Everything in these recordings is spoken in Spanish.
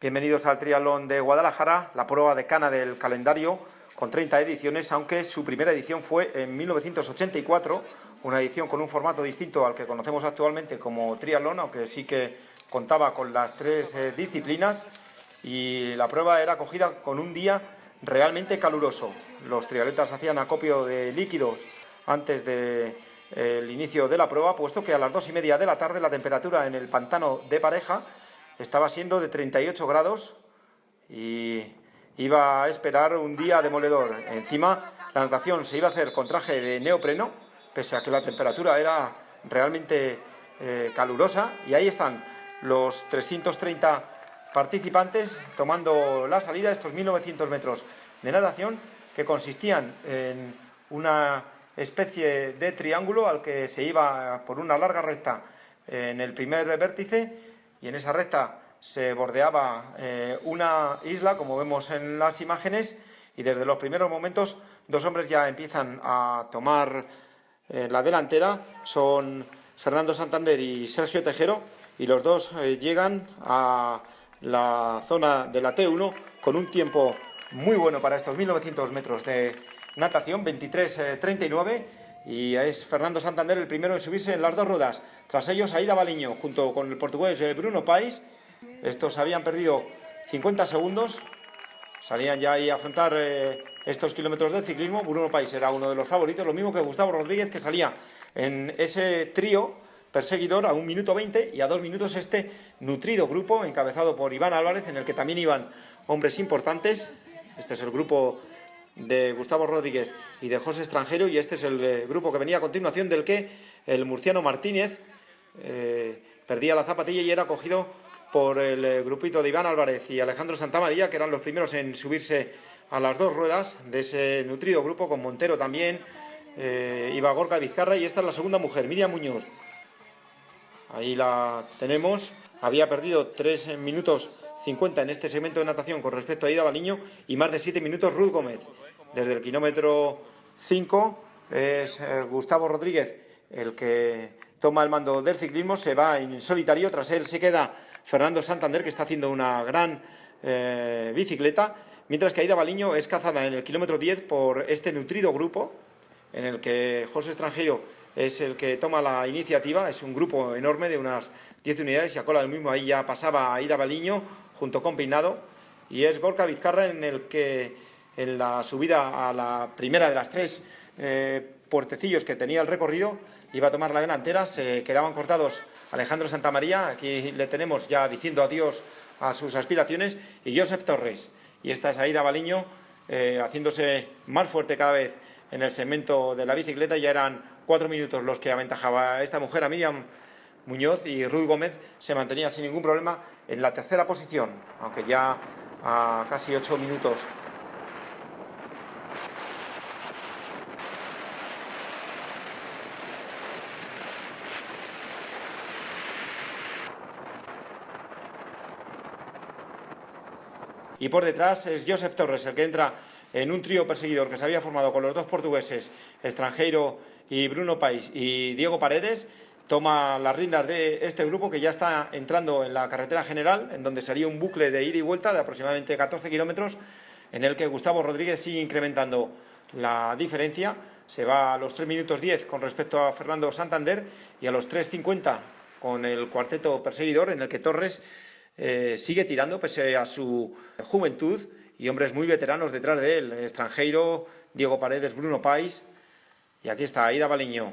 Bienvenidos al Triatlón de Guadalajara, la prueba decana del calendario, con 30 ediciones, aunque su primera edición fue en 1984, una edición con un formato distinto al que conocemos actualmente como triatlón, aunque sí que contaba con las tres disciplinas, y la prueba era acogida con un día realmente caluroso. Los triatletas hacían acopio de líquidos antes del inicio de la prueba, puesto que a las 2:30 de la tarde la temperatura en el pantano de Pareja estaba siendo de 38 grados y iba a esperar un día demoledor. Encima, la natación se iba a hacer con traje de neopreno, pese a que la temperatura era realmente calurosa. Y ahí están los 330 participantes tomando la salida, estos 1900 metros de natación, que consistían en una especie de triángulo al que se iba por una larga recta en el primer vértice, y en esa recta se bordeaba una isla, como vemos en las imágenes, y desde los primeros momentos dos hombres ya empiezan a tomar la delantera. Son Fernando Santander y Sergio Tejero, y los dos llegan a la zona de la T1 con un tiempo muy bueno para estos 1900 metros de natación, 23:39. Y es Fernando Santander el primero en subirse en las dos ruedas. Tras ellos, Aida Baliño, junto con el portugués Bruno Pais. Estos habían perdido 50 segundos. Salían ya ahí a afrontar estos kilómetros de ciclismo. Bruno Pais era uno de los favoritos, lo mismo que Gustavo Rodríguez, que salía en ese trío perseguidor a 1 minuto 20, y a 2 minutos este nutrido grupo encabezado por Iván Álvarez, en el que también iban hombres importantes. Este es el grupo de Gustavo Rodríguez y de José Extranjero, y este es el grupo que venía a continuación, del que el murciano Martínez perdía la zapatilla y era cogido por el grupito de Iván Álvarez y Alejandro Santamaría, que eran los primeros en subirse a las dos ruedas de ese nutrido grupo, con Montero también. Iba Gorka Vizcarra, y esta es la segunda mujer, Miriam Muñoz. Ahí la tenemos. Había perdido 3 minutos 50 en este segmento de natación con respecto a Aida Baliño, y más de 7 minutos Ruth Gómez. Desde el kilómetro 5 es Gustavo Rodríguez el que toma el mando del ciclismo, se va en solitario. Tras él se queda Fernando Santander, que está haciendo una gran bicicleta, mientras que Aida Baliño es cazada en el kilómetro 10 por este nutrido grupo, en el que José Extranjero es el que toma la iniciativa. Es un grupo enorme de unas 10 unidades, y a cola del mismo ahí ya pasaba Aida Baliño junto con Peinado, y es Gorka Vizcarra en el que en la subida a la primera de las tres puertecillos que tenía el recorrido iba a tomar la delantera. Se quedaban cortados Alejandro Santamaría, aquí le tenemos ya diciendo adiós a sus aspiraciones, y Josep Torres. Y esta es Aida Baliño haciéndose más fuerte cada vez en el segmento de la bicicleta. Ya eran 4 minutos los que aventajaba esta mujer a Miriam Muñoz, y Ruth Gómez se mantenía sin ningún problema en la tercera posición, aunque ya a casi 8 minutos. Y por detrás es Josep Torres el que entra en un trío perseguidor que se había formado con los dos portugueses, Extranjero y Bruno Pais, y Diego Paredes. Toma las riendas de este grupo, que ya está entrando en la carretera general, en donde sería un bucle de ida y vuelta de aproximadamente 14 kilómetros, en el que Gustavo Rodríguez sigue incrementando la diferencia. Se va a los 3 minutos 10 con respecto a Fernando Santander, y a los 3:50 con el cuarteto perseguidor, en el que Torres sigue tirando pese a su juventud, y hombres muy veteranos detrás de él: Extranjero, Diego Paredes, Bruno Pais, y aquí está Aida Baliño.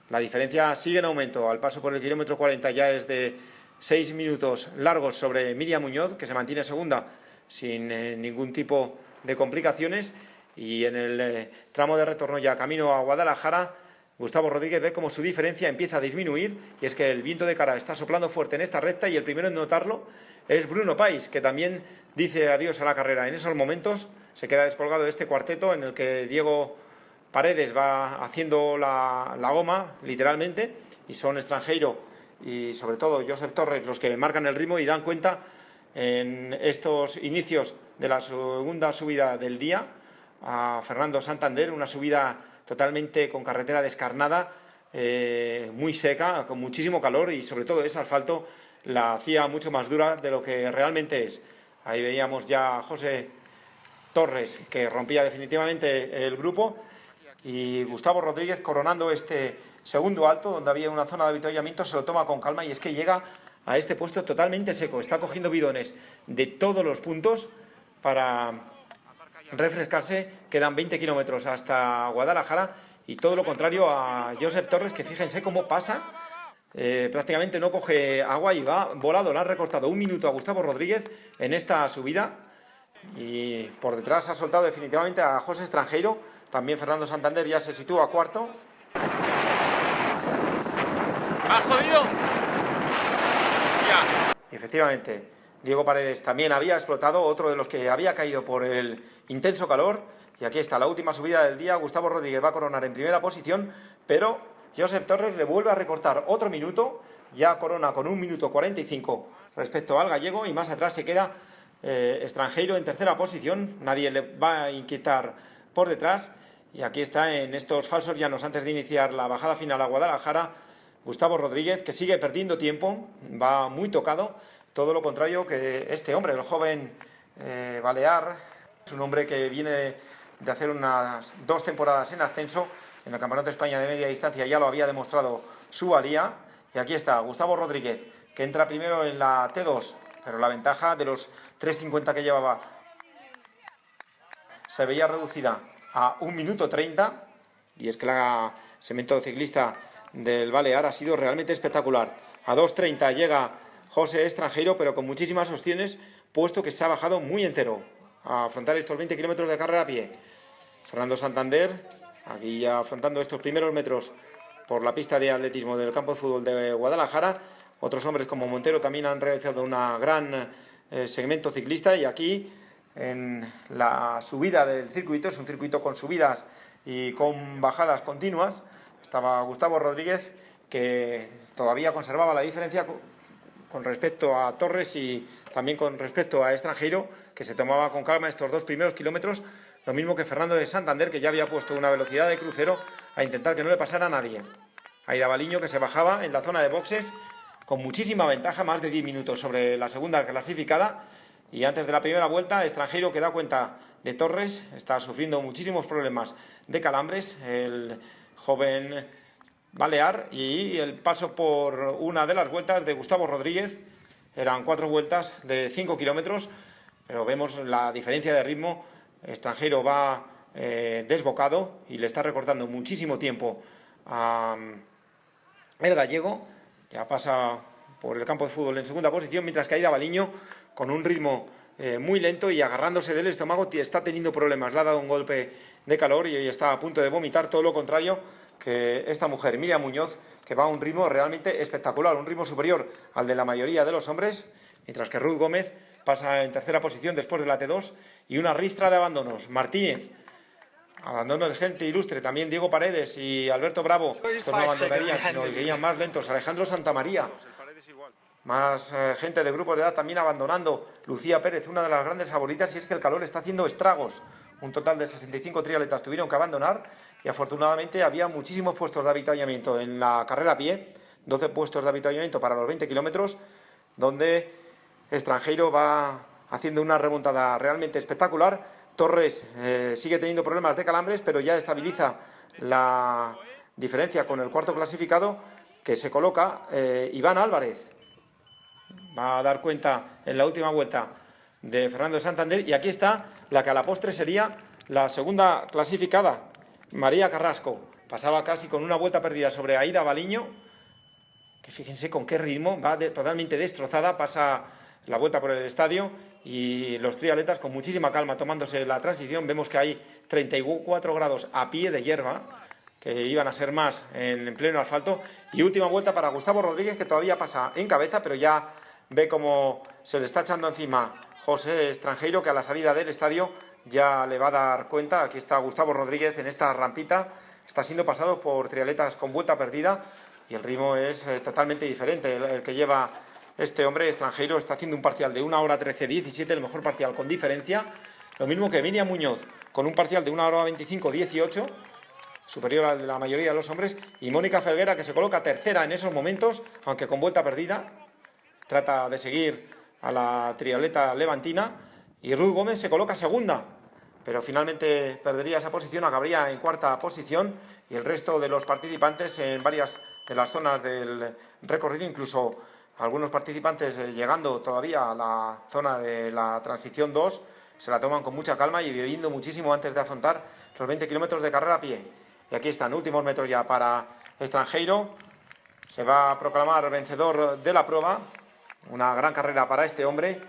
La diferencia sigue en aumento. Al paso por el kilómetro 40 ya es de 6 minutos largos sobre Miriam Muñoz, que se mantiene segunda sin ningún tipo de complicaciones. Y en el tramo de retorno, ya camino a Guadalajara, Gustavo Rodríguez ve como su diferencia empieza a disminuir, y es que el viento de cara está soplando fuerte en esta recta, y el primero en notarlo es Bruno Pais, que también dice adiós a la carrera. En esos momentos se queda descolgado de este cuarteto, en el que Diego Paredes va haciendo la goma, literalmente, y son Extranjero y sobre todo Josep Torres los que marcan el ritmo y dan cuenta en estos inicios de la segunda subida del día a Fernando Santander, una subida totalmente con carretera descarnada, muy seca, con muchísimo calor, y sobre todo ese asfalto la hacía mucho más dura de lo que realmente es. Ahí veíamos ya a José Torres, que rompía definitivamente el grupo, y Gustavo Rodríguez coronando este segundo alto, donde había una zona de avituallamiento, se lo toma con calma y es que llega a este puesto totalmente seco. Está cogiendo bidones de todos los puntos para refrescarse. Quedan 20 kilómetros hasta Guadalajara y todo lo contrario a Josep Torres, que fíjense cómo pasa. Prácticamente no coge agua y va volado. Le han recortado un minuto a Gustavo Rodríguez en esta subida y por detrás ha soltado definitivamente a José Estrangeiro. También Fernando Santander ya se sitúa cuarto. ¡Ha jodido! ¡Hostia! Efectivamente, Diego Paredes también había explotado, otro de los que había caído por el intenso calor. Y aquí está la última subida del día. Gustavo Rodríguez va a coronar en primera posición, pero Josep Torres le vuelve a recortar otro minuto. Ya corona con 1 minuto 45 respecto al gallego y más atrás se queda Estrangeiro en tercera posición. Nadie le va a inquietar por detrás. Y aquí está en estos falsos llanos antes de iniciar la bajada final a Guadalajara Gustavo Rodríguez, que sigue perdiendo tiempo, va muy tocado. Todo lo contrario que este hombre, el joven balear, es un hombre que viene de hacer unas 2 temporadas en ascenso. En el Campeonato de España de media distancia ya lo había demostrado su valía. Y aquí está Gustavo Rodríguez, que entra primero en la T2, pero la ventaja de los 3.50 que llevaba se veía reducida a 1 minuto 30. Y es que la segmento ciclista del Balear ha sido realmente espectacular. A 2.30 llega José Estrangeiro, pero con muchísimas opciones, puesto que se ha bajado muy entero a afrontar estos 20 kilómetros de carrera a pie. Fernando Santander, aquí ya afrontando estos primeros metros por la pista de atletismo del campo de fútbol de Guadalajara. Otros hombres como Montero también han realizado una gran segmento ciclista, y aquí en la subida del circuito, es un circuito con subidas y con bajadas continuas, estaba Gustavo Rodríguez, que todavía conservaba la diferencia con respecto a Torres y también con respecto a Estrangeiro, que se tomaba con calma estos 2 primeros kilómetros, lo mismo que Fernando de Santander, que ya había puesto una velocidad de crucero a intentar que no le pasara a nadie. Aida Baliño, que se bajaba en la zona de boxes con muchísima ventaja, más de 10 minutos sobre la segunda clasificada. Y antes de la primera vuelta, Estrangeiro, que da cuenta de Torres, está sufriendo muchísimos problemas de calambres, el joven balear, y el paso por una de las vueltas de Gustavo Rodríguez. Eran 4 vueltas de 5 kilómetros, pero vemos la diferencia de ritmo. Estrangeiro va desbocado y le está recortando muchísimo tiempo a el gallego. Ya pasa por el campo de fútbol en segunda posición, mientras que Aida Baliño, con un ritmo muy lento y agarrándose del estómago, está teniendo problemas. Le ha dado un golpe de calor y está a punto de vomitar. Todo lo contrario que esta mujer, Miriam Muñoz, que va a un ritmo realmente espectacular, un ritmo superior al de la mayoría de los hombres, mientras que Ruth Gómez pasa en tercera posición después de la T2 y una ristra de abandonos. Martínez, abandono de gente ilustre, también Diego Paredes y Alberto Bravo. Estos no abandonarían, sino que irían más lentos. Alejandro Santamaría, más gente de grupos de edad también abandonando. Lucía Pérez, una de las grandes favoritas, y es que el calor está haciendo estragos. Un total de 65 triatletas tuvieron que abandonar y afortunadamente había muchísimos puestos de avituallamiento en la carrera a pie, 12 puestos de avituallamiento para los 20 kilómetros, donde Estrangeiro va haciendo una remontada realmente espectacular. Torres sigue teniendo problemas de calambres, pero ya estabiliza la diferencia con el cuarto clasificado, que se coloca Iván Álvarez. Va a dar cuenta en la última vuelta de Fernando de Santander, y aquí está la que a la postre sería la segunda clasificada, María Carrasco. Pasaba casi con una vuelta perdida sobre Aida Baliño, que fíjense con qué ritmo, va totalmente destrozada, pasa la vuelta por el estadio, y los triatletas con muchísima calma tomándose la transición. Vemos que hay 34 grados a pie de hierba, que iban a ser más en pleno asfalto. Y última vuelta para Gustavo Rodríguez, que todavía pasa en cabeza, pero ya ve cómo se le está echando encima José Estrangeiro, que a la salida del estadio ya le va a dar cuenta. Aquí está Gustavo Rodríguez en esta rampita, está siendo pasado por triatletas con vuelta perdida, y el ritmo es totalmente diferente. El que lleva este hombre Estrangeiro está haciendo un parcial de 1 hora 13:17, el mejor parcial con diferencia. Lo mismo que Miriam Muñoz, con un parcial de 1 hora 25:18, superior al de la mayoría de los hombres. Y Mónica Felguera, que se coloca tercera en esos momentos, aunque con vuelta perdida. Trata de seguir a la triatleta levantina, y Ruth Gómez se coloca segunda, pero finalmente perdería esa posición, acabaría en cuarta posición, y el resto de los participantes en varias de las zonas del recorrido, incluso algunos participantes llegando todavía a la zona de la transición 2, se la toman con mucha calma y bebiendo muchísimo antes de afrontar los 20 kilómetros de carrera a pie. Y aquí están, últimos metros ya para Estrangeiro. Se va a proclamar vencedor de la prueba. Una gran carrera para este hombre,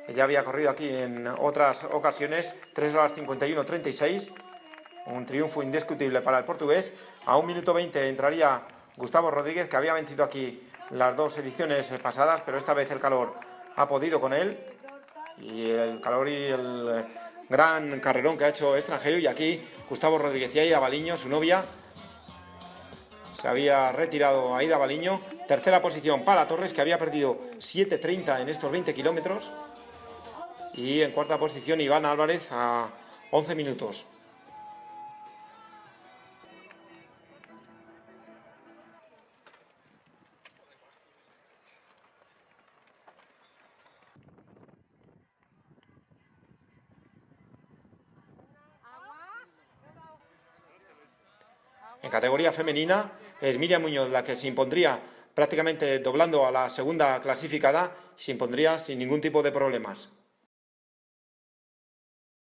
que ya había corrido aquí en otras ocasiones. 3 horas 51:36. Un triunfo indiscutible para el portugués. A 1 minuto 20 entraría Gustavo Rodríguez, que había vencido aquí las dos ediciones pasadas, pero esta vez el calor ha podido con él. Y el calor y el gran carrerón que ha hecho Estrangeiro. Y aquí Gustavo Rodríguez y Aida Baliño, su novia. Se había retirado Aida Baliño. Tercera posición para Torres, que había perdido 7:30 en estos 20 kilómetros. Y en cuarta posición Iván Álvarez a 11 minutos. En categoría femenina es Miriam Muñoz la que se impondría prácticamente doblando a la segunda clasificada, se impondría sin ningún tipo de problemas.